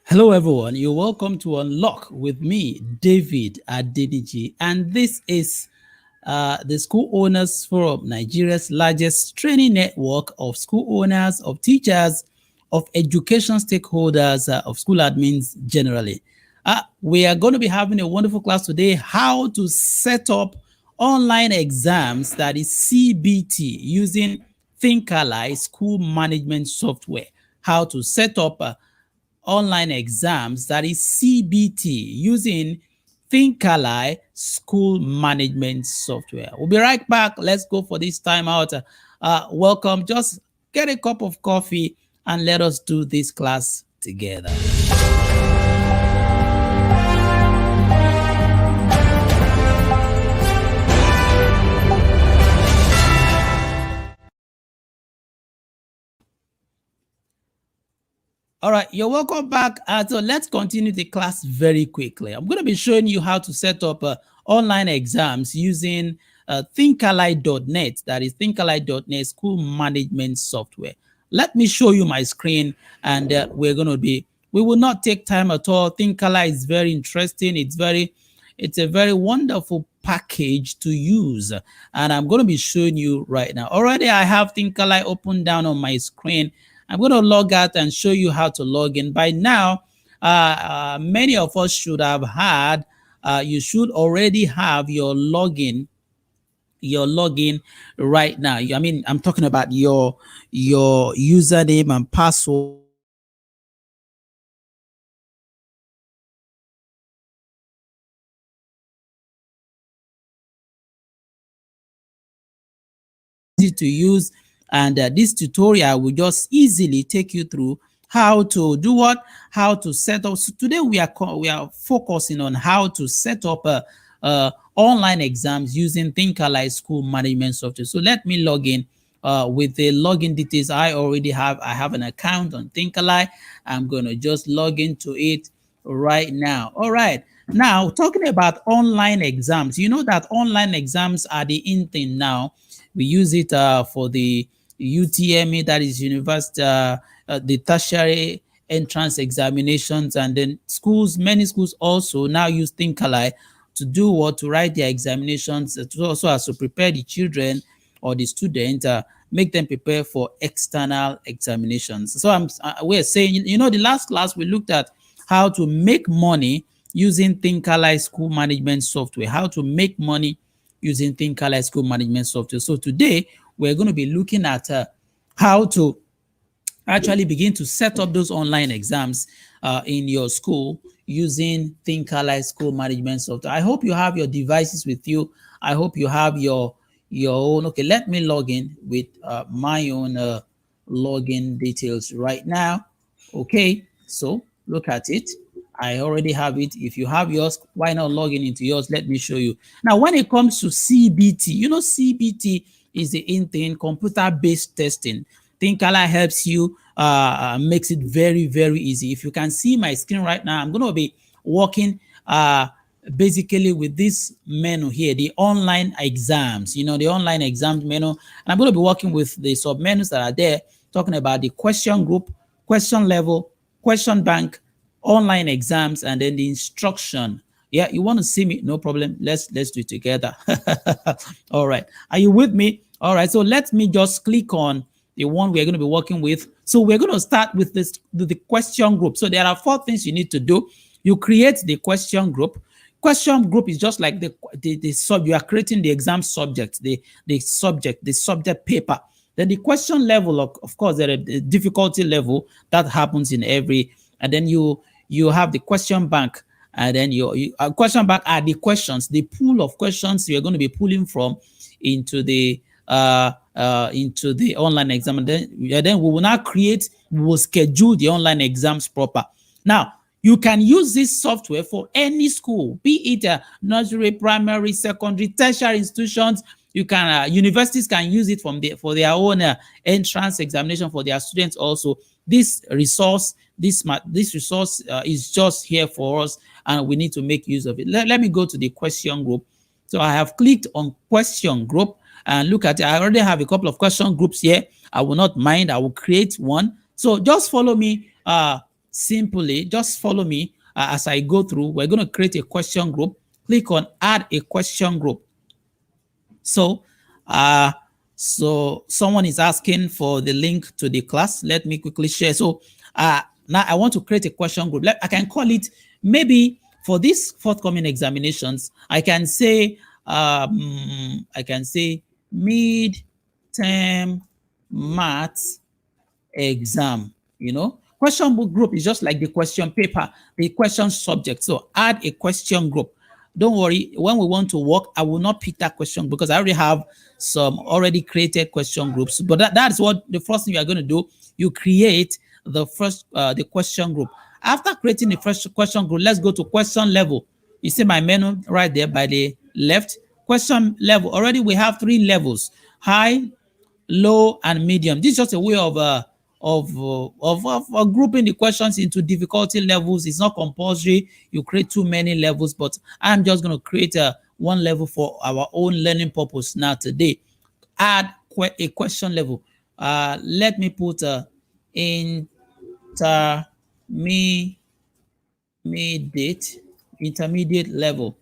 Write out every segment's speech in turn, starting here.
Hello, everyone. You're welcome to Unlock with me, David Adeniji, and this is the School Owners Forum, Nigeria's largest training network of school owners, of teachers, of education stakeholders, of school admins generally. We are going to be having a wonderful class today: how to set up online exams, that is CBT, using Thinkalai school management software. How to set up online exams, that is CBT, using Thinkalai school management software. We'll be right back. Let's go for this time out. Welcome. Just get a cup of coffee and let us do this class together. All right, you're welcome back. So let's continue the class very quickly. I'm going to be showing you how to set up online exams using Thinkalai.net, that is Thinkalai.net school management software. Let me show you my screen, and we will not take time at all. Thinkalai is very interesting. It's a very wonderful package to use, and I'm going to be showing you right now. Already I have Thinkalai open down on my screen. I'm going to log out and show you how to log in. By now, many of us should have had, you should already have your login right now. I mean, I'm talking about your username and password to use. And this tutorial will just easily take you through how to do what, how to set up. So today we are focusing on how to set up online exams using Thinkalai school management software. So let me log in with the login details I already have. I have an account on Thinkalai. I'm going to just log into it right now. All right. Now, talking about online exams, you know that online exams are the in thing now. We use it for the UTME, that is university, the tertiary entrance examinations, and then many schools also now use Thinkalai to do what, to write their examinations, also as to prepare the children or the student, make them prepare for external examinations. So we're saying, you know, the last class we looked at how to make money using Thinkalai school management software, how to make money using Thinkalai school management software. So today we're going to be looking at how to actually begin to set up those online exams in your school using Thinkalai school management software. I hope you have your devices with you. I hope you have your own. Okay, let me log in with my own login details right now. Okay, so look at it. I already have it. If you have yours, why not log in into yours? Let me show you. Now, when it comes to CBT, you know, CBT is the in thing, computer-based testing. Thinkalai helps you, makes it very, very easy. If you can see my screen right now, I'm going to be working basically with this menu here, the online exams, you know, the online exams menu. And I'm going to be working with the sub-menus that are there, talking about the question group, question level, question bank, online exams, and then the instruction. Yeah, you want to see me? No problem. Let's do it together. All right. Are you with me? All right. So let me just click on the one we're going to be working with. So we're going to start with the question group. So there are 4 things you need to do. You create the question group. Question group is just like you are creating the exam subject, the subject paper. Then the question level, of course, there is a difficulty level that happens in every, and then you have the question bank, and then your question bank are the questions, the pool of questions you're going to be pulling from into the online exam. And then we will now we will schedule the online exams proper. Now, you can use this software for any school, be it a nursery, primary, secondary, tertiary institutions. You can universities can use it for their own entrance examination for their students also. This resource is just here for us, and we need to make use of it. Let me go to the question group. So I have clicked on question group, and look at it. I already have a couple of question groups here. I will not mind. I will create one. So just follow me simply just follow me as I go through. We're going to create a question group. Click on add a question group. So, uh, so someone is asking for the link to the class. Let me quickly share. So, now I want to create a question group. I can call it, maybe for these forthcoming examinations, I can say mid-term maths exam. Question book group is just like the question paper, the question subject. So add a question group. Don't worry, when we want to work, I will not pick that question because I already have some already created question groups. But that's what the first thing you are going to do. You create the question group. After creating the first question group, let's go to question level. You see my menu right there by the left. Question level. Already we have 3 levels: high, low, and medium. This is just a way of grouping the questions into difficulty levels. It's not compulsory you create too many levels, but I'm just going to create one level for our own learning purpose now today. Add a question level. Let me put intermediate intermediate level.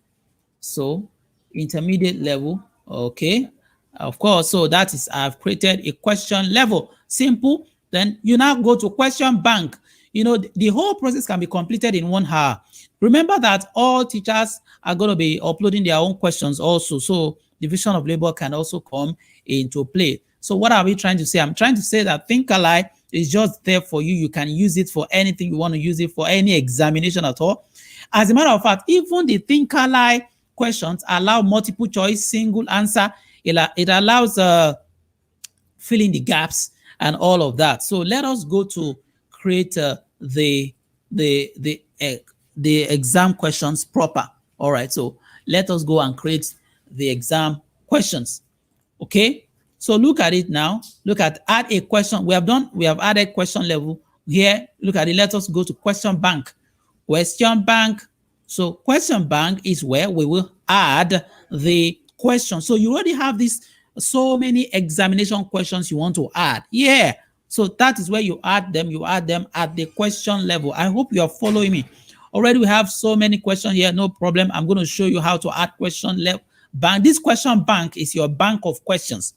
So intermediate level, okay. Of course, so that is, I've created a question level. Simple. Then you now go to question bank. The whole process can be completed in 1 hour. Remember that all teachers are going to be uploading their own questions also. So division of labor can also come into play. So what are we trying to say? I'm trying to say that Thinkalike is just there for you. You can use it for anything you want to use it for, any examination at all. As a matter of fact, even the Thinkalike questions allow multiple choice, single answer. It allows fill in the gaps and all of that. So let us go to create the exam questions proper. All right, so let us go and create the exam questions. Okay, so look at it now. Look at add a question. We have added question level here. Look at it. Let us go to question bank. Question bank. So question bank is where we will add the question. So you already have this so many examination questions you want to add. Yeah. So that is where you add them. You add them at the question level. I hope you are following me. Already we have so many questions here. No problem. I'm going to show you how to add question level bank. This question bank is your bank of questions.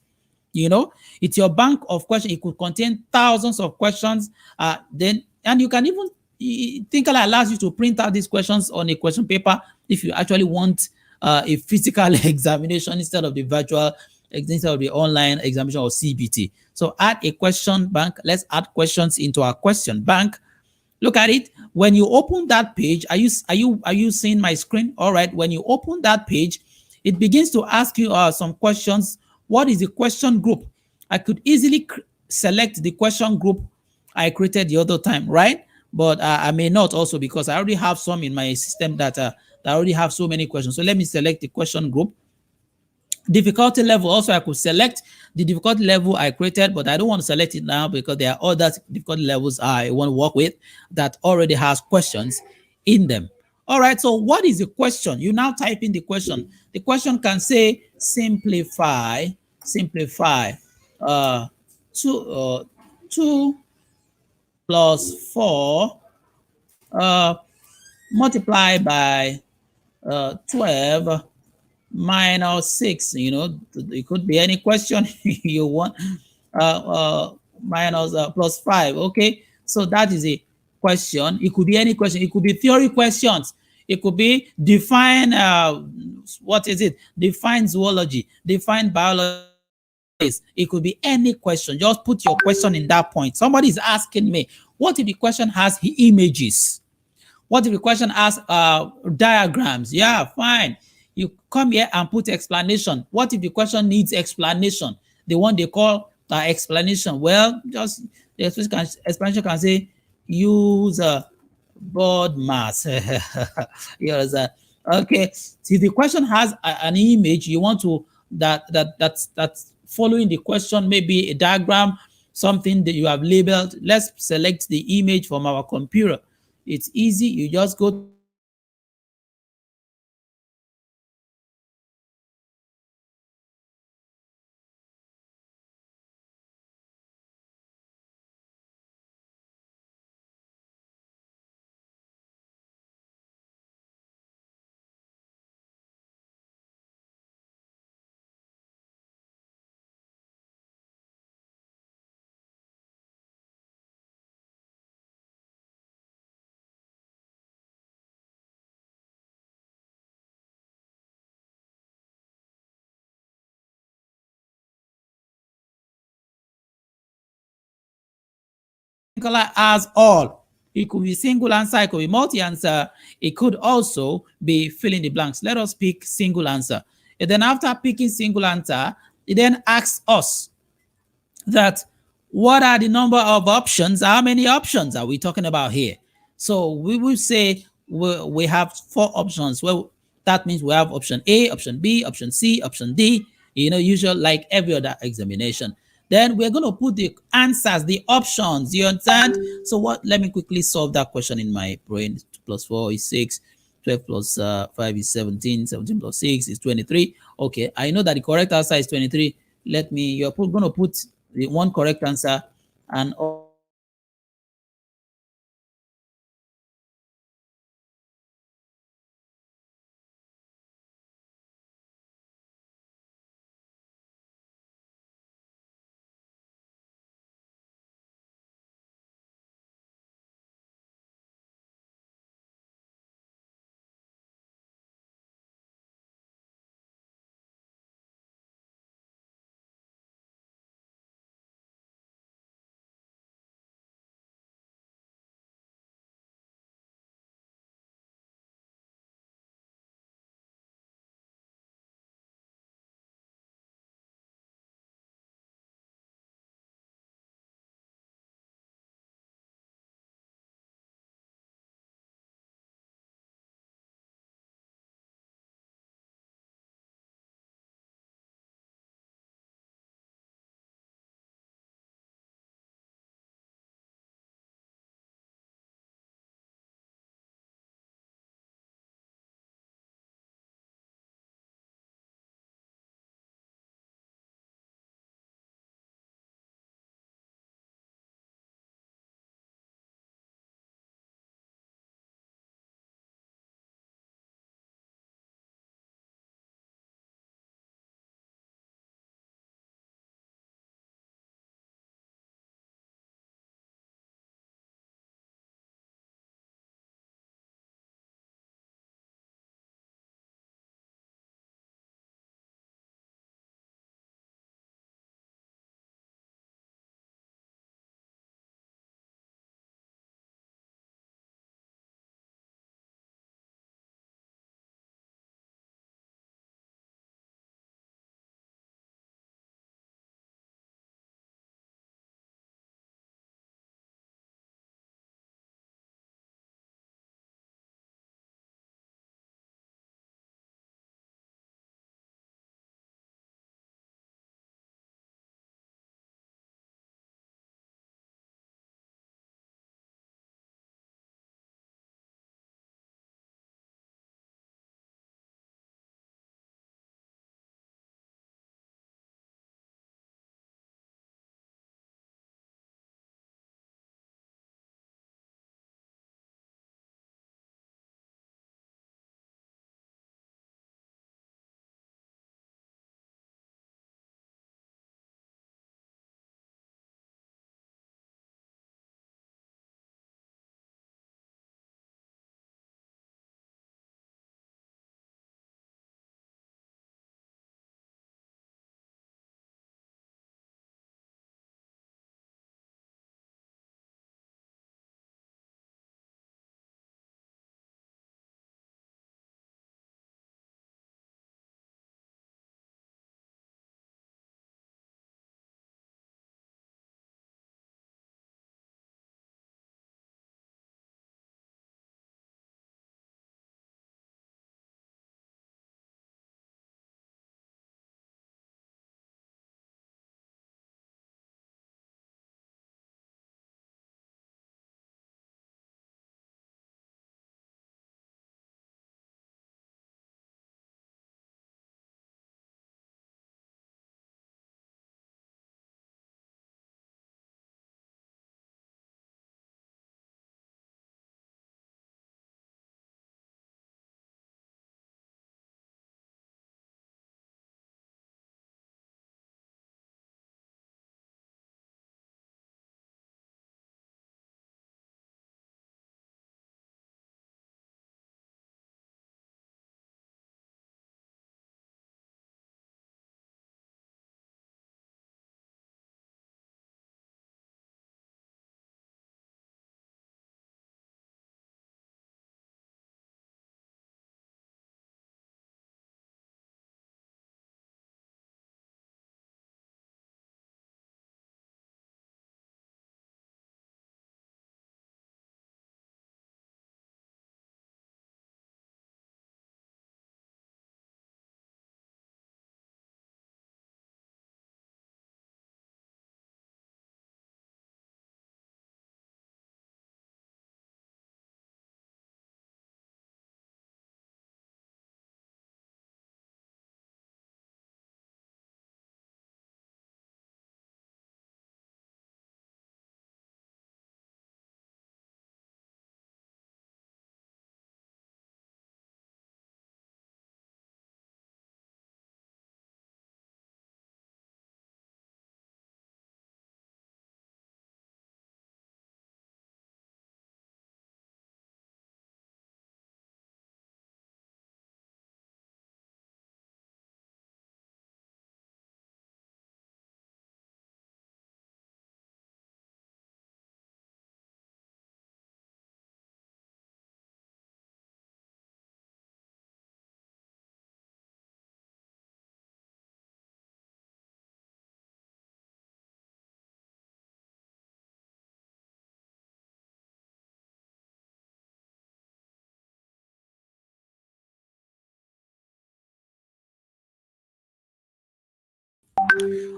It's your bank of questions. It could contain thousands of questions. And you can even Thinkalike allows you to print out these questions on a question paper if you actually want a physical examination instead of the virtual, instead of the online examination or CBT. So add a question bank. Let's add questions into our question bank. Look at it. When you open that page, are you seeing my screen? All right. When you open that page, it begins to ask you some questions. What is the question group? I could easily select the question group I created the other time, right? But I may not also, because I already have some in my system that already have so many questions. So let me select the question group. Difficulty level, also I could select the difficulty level I created, but I don't want to select it now because there are other difficulty levels I want to work with that already has questions in them. All right, so what is the question? You now type in the question. The question can say simplify 2 plus 4 multiply by 12 minus 6. It could be any question you want. Minus plus 5. Okay, so that is a question. It could be any question. It could be theory questions. It could be define what is it? Define zoology, define biology. It could be any question. Just put your question in that point. Somebody is asking me, what if the question has images? What if the question asks diagrams? Yeah, fine. You come here and put explanation. What if the question needs explanation? The one they call explanation. Well, just the explanation can say use board mass. Yes, okay. So if the question has an image, you want to that's following the question, maybe a diagram, something that you have labeled. Let's select the image from our computer. It's easy. You just go as all. It could be single answer, it could be multi-answer, it could also be fill in the blanks. Let us pick single answer. And then after picking single answer, it then asks us that what are the number of options? How many options are we talking about here? So we will say we have 4 options. Well, that means we have option A, option B, option C, option D, usual like every other examination. Then we're going to put the answers, the options. You understand? So what? Let me quickly solve that question in my brain. 2 plus 4 is 6. 12 plus 5 is 17. 17 plus 6 is 23. Okay, I know that the correct answer is 23. You're going to put the one correct answer and all the options that are there. So let me just put that there.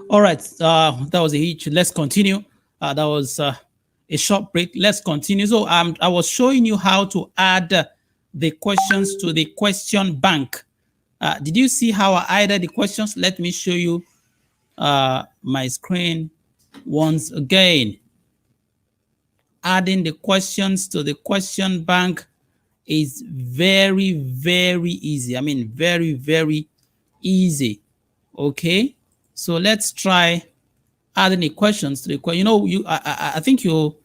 All right, that was a hitch. Let's continue. That was a short break. Let's continue. So I was showing you how to add the questions to the question bank. Did you see how I added the questions? Let me show you my screen once again. Adding the questions to the question bank is very, very easy. I mean, very, very easy. Okay, so let's try adding the questions to the question. You know, I think you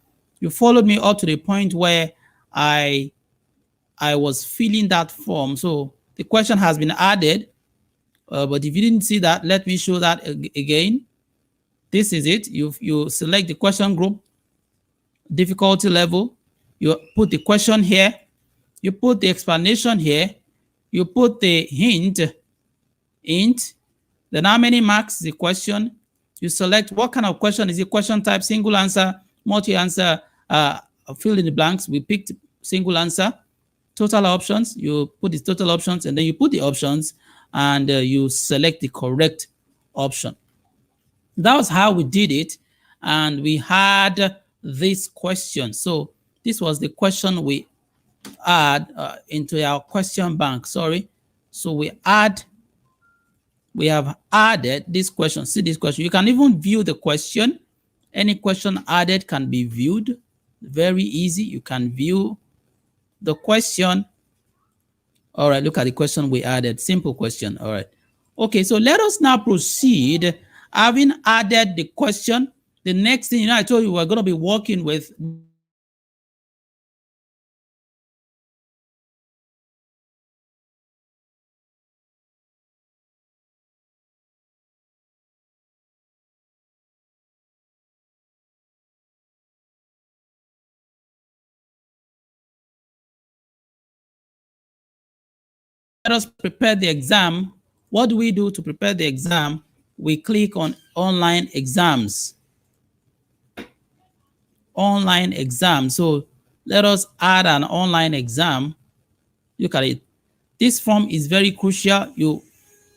followed me up to the point where I was filling that form. So the question has been added, but if you didn't see that, let me show that again. This is it. You select the question group, difficulty level. You put the question here. You put the explanation here. You put the hint. Then how many marks is the question? You select what kind of question is it? Question type, single answer, multi-answer, fill in the blanks. We picked single answer. Total options, you put the total options, and then you put the options, and you select the correct option. That was how we did it, and we had this question. So this was the question we add into our question bank. Sorry. So we have added this question. See this question. You can even view the question. Any question added can be viewed. Very easy. You can view the question. All right, look at the question we added. Simple question. All right. Okay, so let us now proceed. Having added the question, the next thing, I told you we're going to be working with let us prepare the exam. What do we do to prepare the exam? We click on online exams. Online exam. So let us add an online exam. Look at it. This form is very crucial.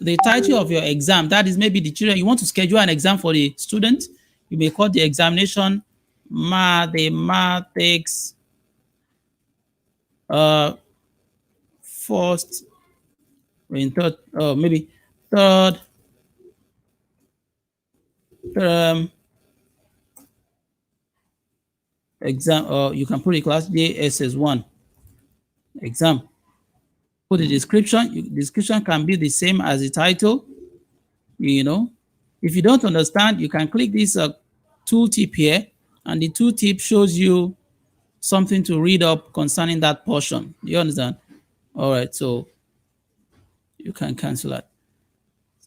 The title of your exam, that is maybe the children, you want to schedule an exam for the student. You may call the examination mathematics first in third, maybe third term exam, or you can put it class JSS1 exam. Put the description. Description can be the same as the title. You know, if you don't understand, you can click this tooltip here, and the tooltip shows you something to read up concerning that portion. Do you understand? All right, so you can cancel that.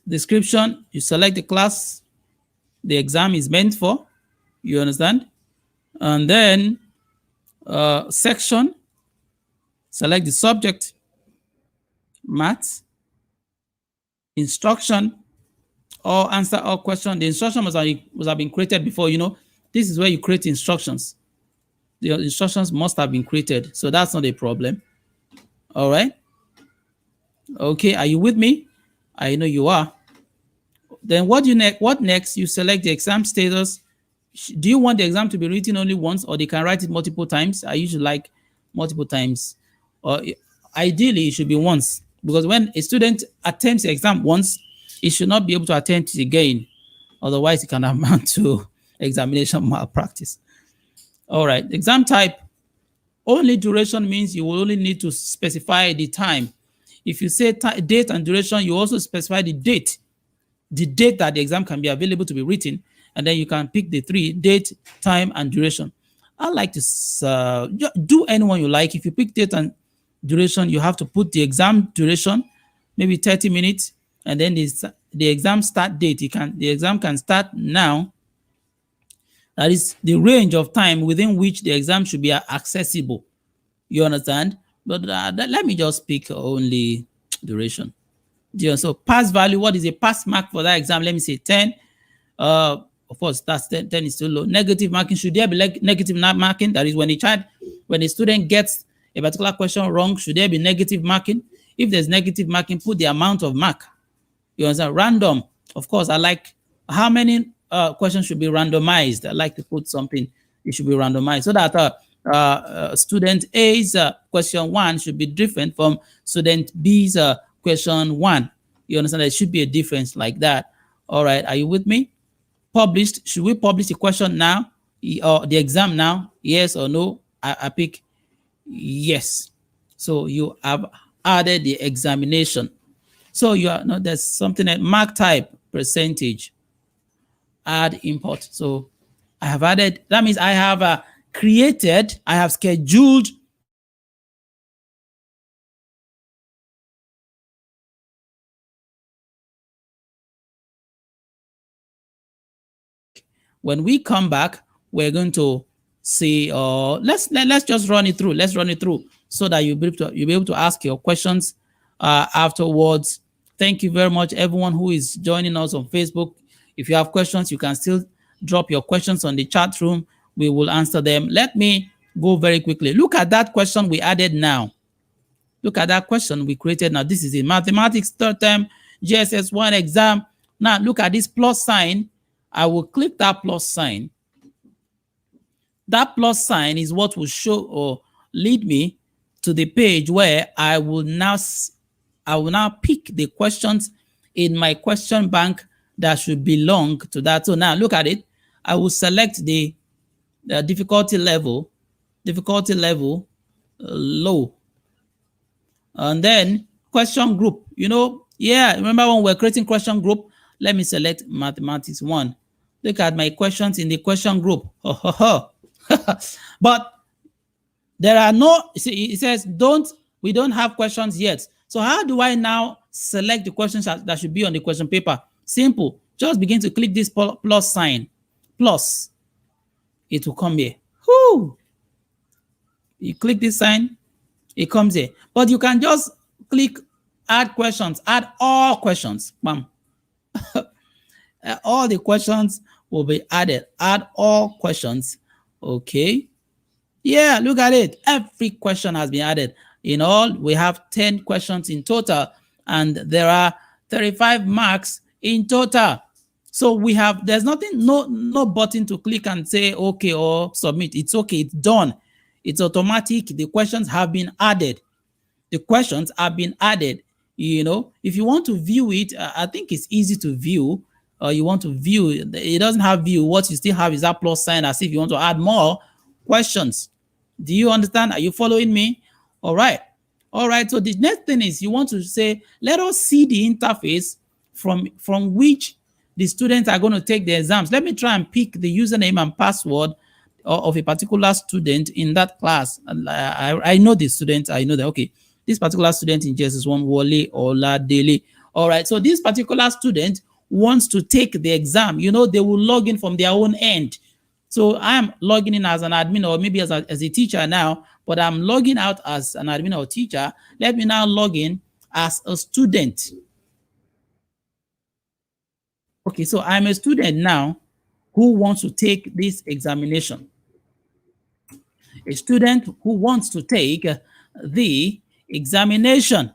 Description, you select the class the exam is meant for. You understand? And then section, select the subject, maths, instruction, or answer all questions. The instruction must have been created before. You know, this is where you create instructions. The instructions must have been created, so that's not a problem. All right. Okay, are you with me? I know you are. Then what next? You select the exam status. Do you want the exam to be written only once, or they can write it multiple times? I usually like multiple times, or ideally it should be once, because when a student attempts the exam once, it should not be able to attempt it again. Otherwise, it can amount to examination malpractice. All right, exam type. Only duration means you will only need to specify the time. If you say date and duration, you also specify the date that the exam can be available to be written, and then you can pick the three: date, time, and duration. I like to do anyone you like. If you pick date and duration, you have to put the exam duration, maybe 30 minutes, and then the exam start date. The exam can start now. That is the range of time within which the exam should be accessible. You understand? But let me just pick only duration. So pass value, what is a pass mark for that exam? Let me say 10. Of course, that's 10 is too low. Negative marking, should there be negative marking? That is when a student gets a particular question wrong, should there be negative marking? If there's negative marking, put the amount of mark. You understand? Random. Of course, I like how many questions should be randomized? I like to put something, it should be randomized so that student A's question 1 should be different from student B's question 1. You understand? There should be a difference like that. All right, are you with me? Published, should we publish the question now or the exam now? Yes or no? I pick yes. So you have added the examination. So you are no, there's something like mark type percentage, add import. So I have added, that means I have created, I have scheduled when we come back, we're going to see, let's just run it through. Let's run it through so that you'll be able to ask your questions afterwards. Thank you very much, everyone who is joining us on Facebook. If you have questions, you can still drop your questions on the chat room. We will answer them. Let me go very quickly. Look at that question we added now. Look at that question we created now. This is a mathematics third term GSS1 exam. Now look at this plus sign. I will click that plus sign. That plus sign is what will show or lead me to the page where I will now pick the questions in my question bank that should belong to that. So now look at it. I will select the difficulty level low. And then question group, remember when we're creating question group, let me select mathematics 1. Look at my questions in the question group. But there are no, it says we don't have questions yet. So how do I now select the questions that should be on the question paper? Simple. Just begin to click this plus sign. Plus. It will come here. Whoo! You click this sign, it comes here. But you can just click add questions, add all questions. Bam. All the questions will be added. Add all questions. Okay. Yeah, look at it. Every question has been added. In all, we have 10 questions in total, and there are 35 marks in total. So there's nothing, no button to click and say okay or submit. It's okay, it's done. It's automatic. The questions have been added. The questions have been added. If you want to view it, I think it's easy to view. You want to view it doesn't have view. What you still have is that plus sign, as if you want to add more questions. Do you understand? Are you following me? All right. So the next thing is you want to say, let us see the interface from which the students are going to take the exams. Let me try and pick the username and password of a particular student in that class. I know the student. I know that, okay, this particular student in JSS1, Wole Oladele. All right. So this particular student wants to take the exam. They will log in from their own end. So I'm logging in as an admin or maybe as a teacher now, but I'm logging out as an admin or teacher. Let me now log in as a student. Okay, so I'm a student now who wants to take this examination. A student who wants to take the examination.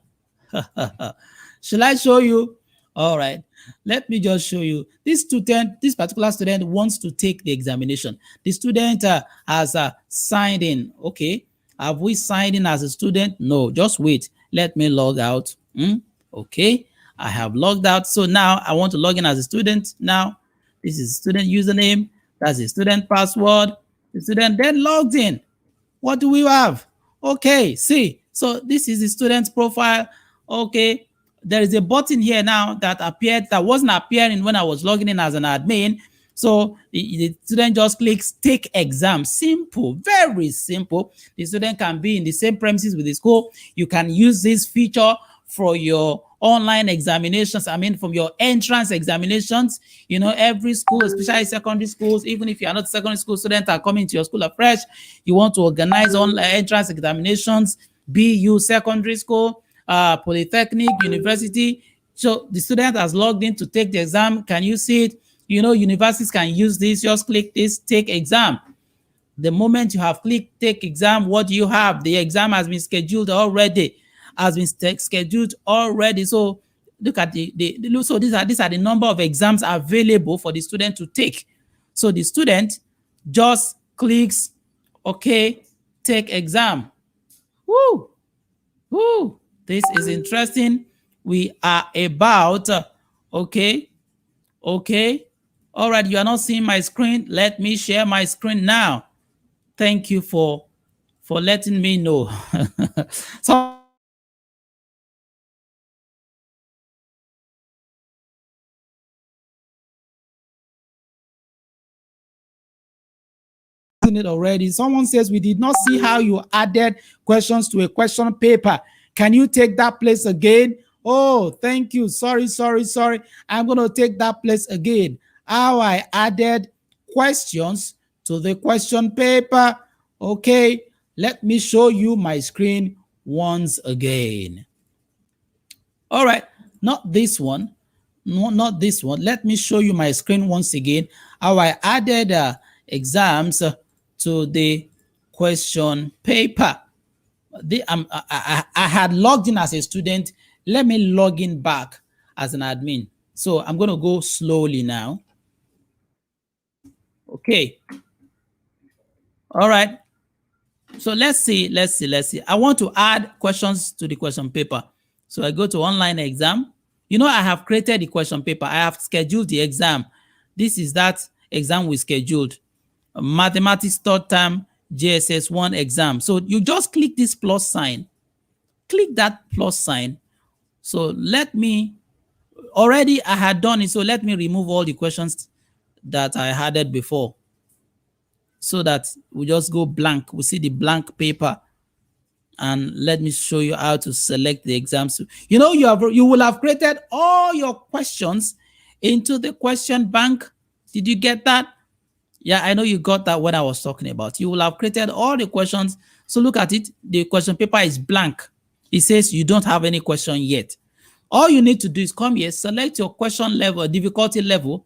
Shall I show you? All right, let me just show you. This particular student wants to take the examination. The student has signed in. Okay, have we signed in as a student? No, just wait. Let me log out. Okay, I have logged out. So now I want to log in as a student. Now, this is student username. That's the student password. The student then logged in. What do we have? Okay, see. So this is the student's profile. Okay, there is a button here now that appeared that wasn't appearing when I was logging in as an admin. So the student just clicks take exam. Simple, very simple. The student can be in the same premises with the school. You can use this feature for your online examinations. I mean, from your entrance examinations. Every school, especially secondary schools, even if you are not a secondary school student, are coming to your school afresh. You want to organize online entrance examinations, BU secondary school, polytechnic, university. So the student has logged in to take the exam. Can you see it? Universities can use this. Just click this, take exam. The moment you have clicked take exam, what do you have? The exam has been scheduled already. So look at so these are the number of exams available for the student to take. So the student just clicks, okay, take exam. Woo! Woo! This is interesting. We are about, okay, okay. All right, you are not seeing my screen. Let me share my screen now. Thank you for letting me know. Someone says we did not see how you added questions to the question paper. So I'm going to go slowly now. It already. Someone says we did not see how you added questions to a question paper. Can you take that place again? Oh, thank you. Sorry. I'm going to take that place again. How I added questions to the question paper. Okay, let me show you my screen once again. All right, not this one. No, not this one. Let me show you my screen once again. How I added exams to the question paper. I had logged in as a student. Let me log in back as an admin. So I'm going to go slowly now. Okay. All right. So let's see. I want to add questions to the question paper. So I go to online exam. You know, I have created the question paper. I have scheduled the exam. This is that exam we scheduled. Mathematics third term JSS 1 exam. So you just click this plus sign. Click that plus sign. So let me, already I had done it. So let me remove all the questions that I added before, so that we just go blank. We see the blank paper. And let me show you how to select the exams. You know, you will have created all your questions into the question bank. Did you get that? Yeah, I know you got that when I was talking about. You will have created all the questions. So look at it. The question paper is blank. It says you don't have any question yet. All you need to do is come here, select your question level, difficulty level,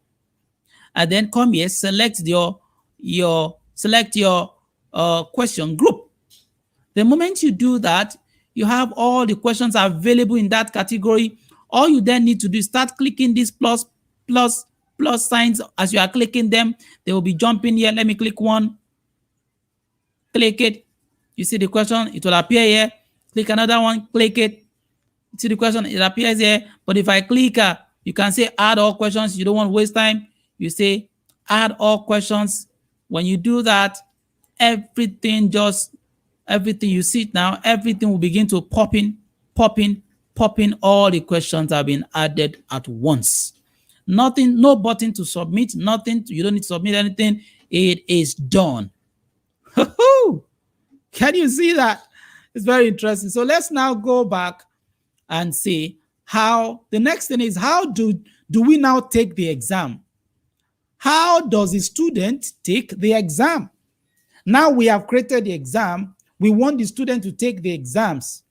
and then come here, select your question group. The moment you do that, you have all the questions available in that category. All you then need to do is start clicking these plus signs. As you are clicking them, they will be jumping here. Let me click one. Click it. You see the question, it will appear here. Click another one, click it. See the question, it appears here. But if I click, you can say add all questions. You don't want to waste time. You say add all questions. When you do that, everything you see now, everything will begin to pop in. All the questions have been added at once. Nothing, no button to submit, nothing. You don't need to submit anything. It is done. Can you see that? It's very interesting. So let's now go back and see how, the next thing is, how do we now take the exam? How does the student take the exam? Now we have created the exam. We want the student to take the exams.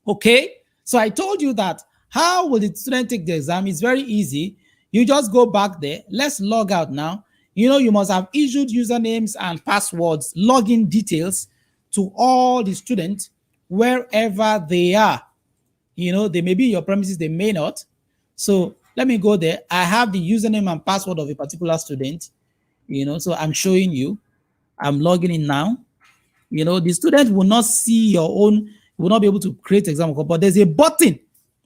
Okay, so I told you that. How will the student take the exam? It's very easy. You just go back there. Let's log out now. You know, you must have issued usernames and passwords, login details to all the students wherever they are. You know, they may be in your premises, they may not. So let me go there. I have the username and password of a particular student, you know, so I'm showing you. I'm logging in now. You know, the student will not see your own, will not be able to create exam, but there's a button.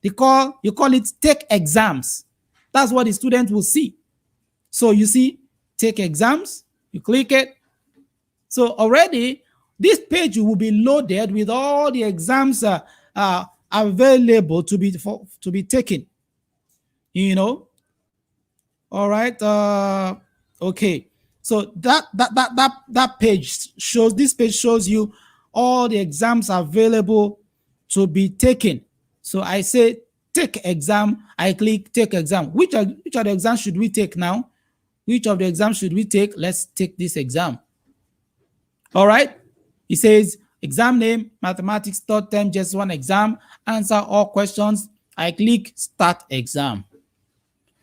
You call it take exams. That's what the student will see. So you see, take exams, you click it. So already this page will be loaded with all the exams available to be taken. You know, all right. Okay. So that page shows, this page shows you all the exams available to be taken. So I say take exam, I click take exam. Which of the exams should we take now? Which of the exams should we take? Let's take this exam. All right. It says exam name, mathematics third term, just one exam, answer all questions. I click start exam.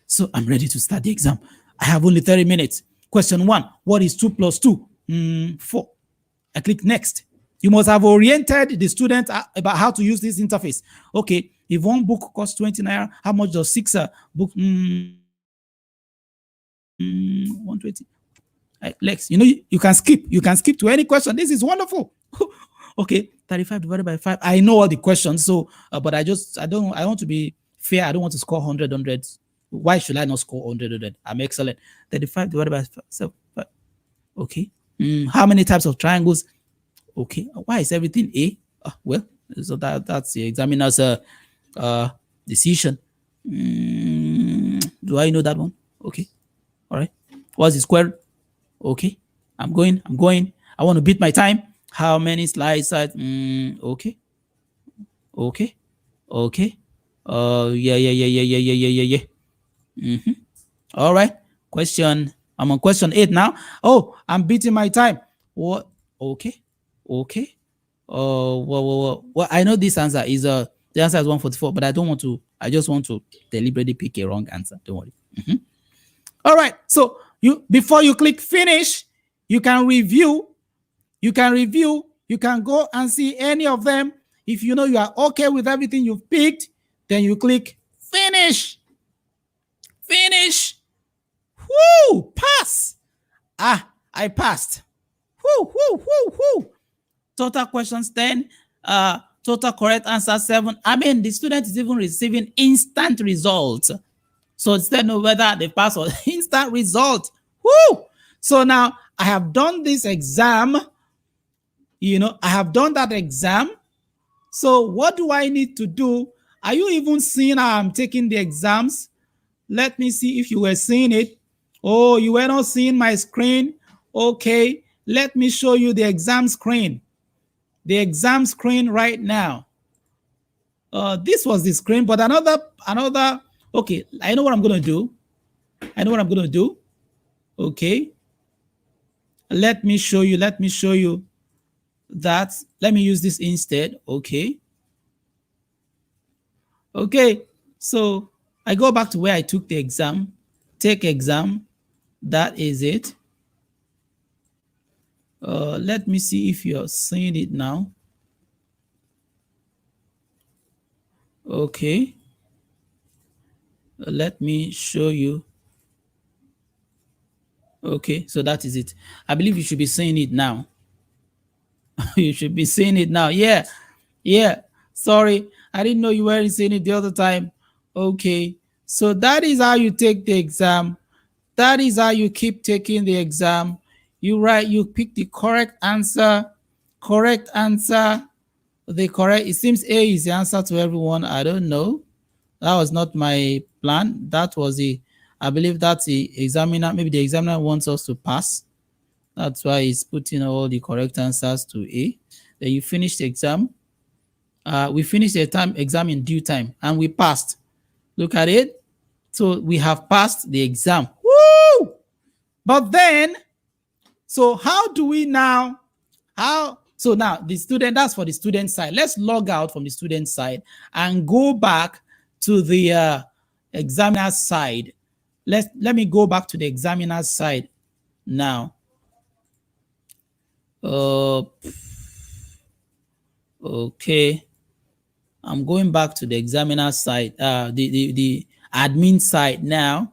So I'm ready to start the exam. I have only 30 minutes. Question 1, what is 2 plus 2? 4. I click next. You must have oriented the student about how to use this interface. Okay, If one book costs 20 naira, how much does 6 book? 120. Lex, you can skip. You can skip to any question. This is wonderful. Okay, 35 divided by 5. I know all the questions, so but I want to be fair. I don't want to score 100. Why should I not score 100? I'm excellent. 35 divided by 5. Okay. How many types of triangles? Okay. Why is everything A? Well, so that's the examiner's decision. Do I know that one? Okay. All right. What's the square? Okay. I'm going. I want to beat my time. How many slides? Okay. Okay. Okay. Yeah. All right. I'm on question 8 now. Oh, I'm beating my time. What? Okay. Well, I know this answer is the answer is 144, but I don't want to. I just want to deliberately pick a wrong answer. Don't worry. All right. So before you click finish, you can review. You can go and see any of them. If you know you are okay with everything you've picked, then you click finish. Finish. Whoo! Pass. I passed. Whoo. Total questions 10. Total correct answer 7. I mean, the student is even receiving instant results. So instead of whether they pass or instant result. Whoo! So now I have done this exam. I have done that exam. So what do I need to do? Are you even seeing how I'm taking the exams? Let me see if you were seeing it. Oh, you were not seeing my screen? Okay, let me show you the exam screen. The exam screen right now. This was the screen, but another. Okay, I know what I'm going to do. Okay. Let me show you that. Let me use this instead. Okay. So I go back to where I took the exam. Take exam. That is it. Let me see if you're seeing it now. Okay. Let me show you. Okay, so that is it. I believe you should be seeing it now. You should be seeing it now. Yeah. Sorry, I didn't know you weren't seeing it the other time. Okay, so that is how you take the exam. That is how you keep taking the exam. You pick the correct answer. It seems A is the answer to everyone. I don't know. That was not my plan. I believe that's the examiner. Maybe the examiner wants us to pass. That's why he's putting all the correct answers to A. Then you finish the exam. We finished the exam in due time and we passed. Look at it. So we have passed the exam. Woo! But then, so how do we now? So now the student, that's for the student side. Let's log out from the student side and go back to the examiner side. Let me go back to the examiner side now. Okay. I'm going back to the examiner side, the admin side now.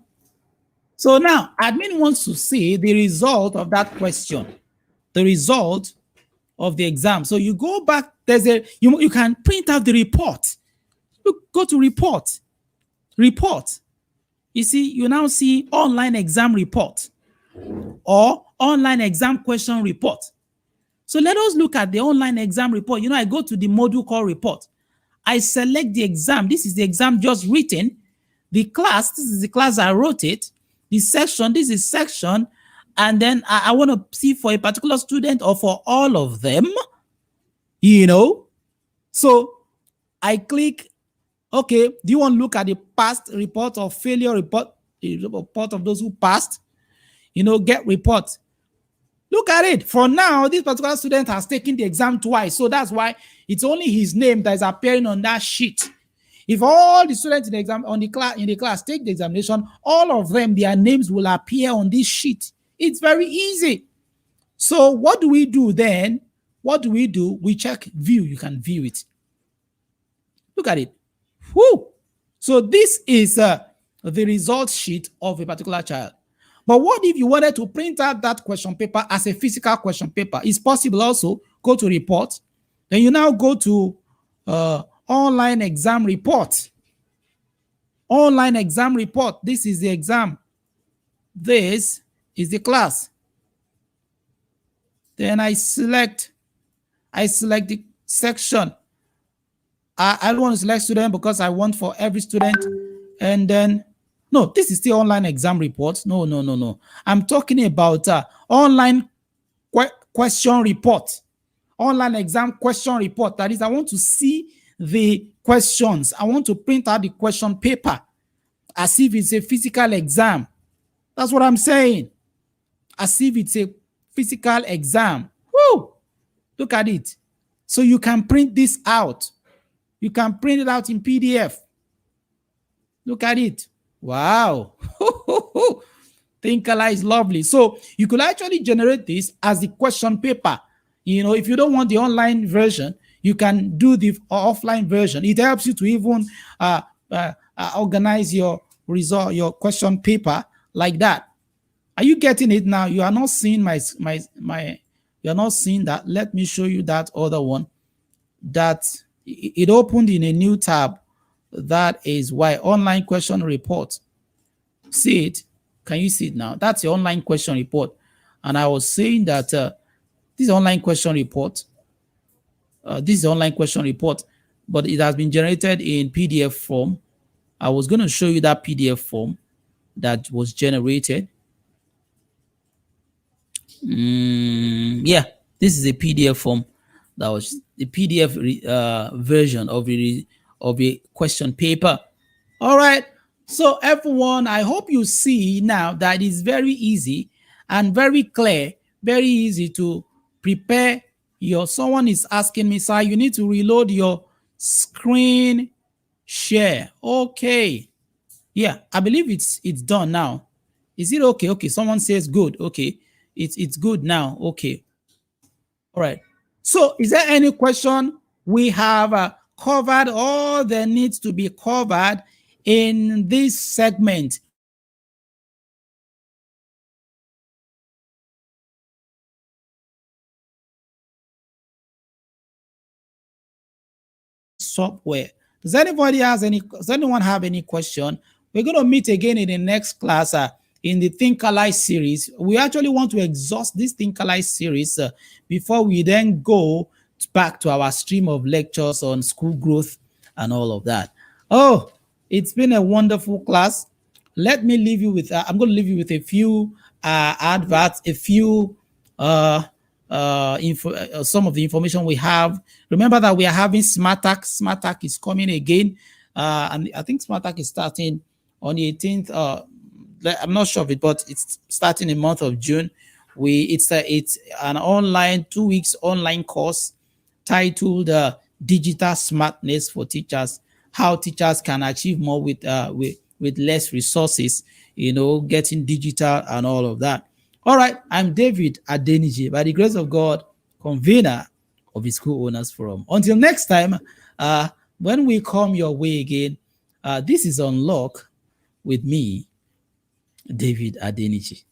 So now admin wants to see the result of that question, the result of the exam. So you go back, you can print out the report. You go to report. You see, you now see online exam report or online exam question report. So let us look at the online exam report. I go to the module called report. I select the exam. This is the exam just written. The class, this is the class I wrote it. The section, this is section. And then I want to see for a particular student or for all of them, So I click, okay, do you want to look at the past report or failure report, the report of those who passed? Get report. Look at it. For now, this particular student has taken the exam twice. So that's why it's only his name that is appearing on that sheet. If all the students in the class take the examination, all of them, their names will appear on this sheet. It's very easy. So what do we do then? We check view. You can view it. Look at it. Whew. So this is the result sheet of a particular child. But what if you wanted to print out that question paper as a physical question paper? It's possible also. Go to report. Then you now go to online exam report. Online exam report. This is the exam. This is the class. Then I select the section. I don't want to select student because I want for every student. And then, no, this is still online exam report. No. I'm talking about online question report. Online exam question report. That is, I want to see the questions. I want to print out the question paper as if it's a physical exam. That's what I'm saying. As if it's a physical exam. Woo! Look at it. So you can print this out. You can print it out in PDF. Look at it. Wow. Thinkalike is lovely. So you could actually generate this as the question paper. You know, if you don't want the online version, you can do the offline version. It helps you to even organize your result, your question paper like that. Are you getting it now? You are not seeing you're not seeing that. Let me show you that other one. That it opened in a new tab. That is why online question report. See it? Can you see it now? That's the online question report. And I was saying that this online question report. This is online question report, but it has been generated in PDF form. I was going to show you that PDF form that was generated. Yeah, this is a PDF form. That was the PDF version of a question paper. All right. So everyone, I hope you see now that it's very easy and very clear, very easy to prepare your. Someone is asking me, sir, you need to reload your screen share. Okay. Yeah, I believe it's done now. Is it okay? Okay, someone says good. Okay, it's good now. Okay. All right. So is there any question? We have covered all that needs to be covered in this segment. Software. Does anyone have any question? We're going to meet again in the next class in the Thinkalike series. We actually want to exhaust this Thinkalike series before we then go back to our stream of lectures on school growth and all of that. Oh, it's been a wonderful class. Let me leave you with, I'm going to leave you with a few adverts, a few some of the information we have. Remember that we are having SmartTac. SmartTac is coming again, and I think SmartTac is starting on the 18th. I'm not sure of it, but it's starting in the month of June. It's an online 2 weeks online course titled "Digital Smartness for Teachers: How Teachers Can Achieve More with less resources." You know, getting digital and all of that. All right, I'm David Adeniji, by the grace of God, convener of the School Owners Forum. Until next time, when we come your way again, this is Unlock with me, David Adeniji.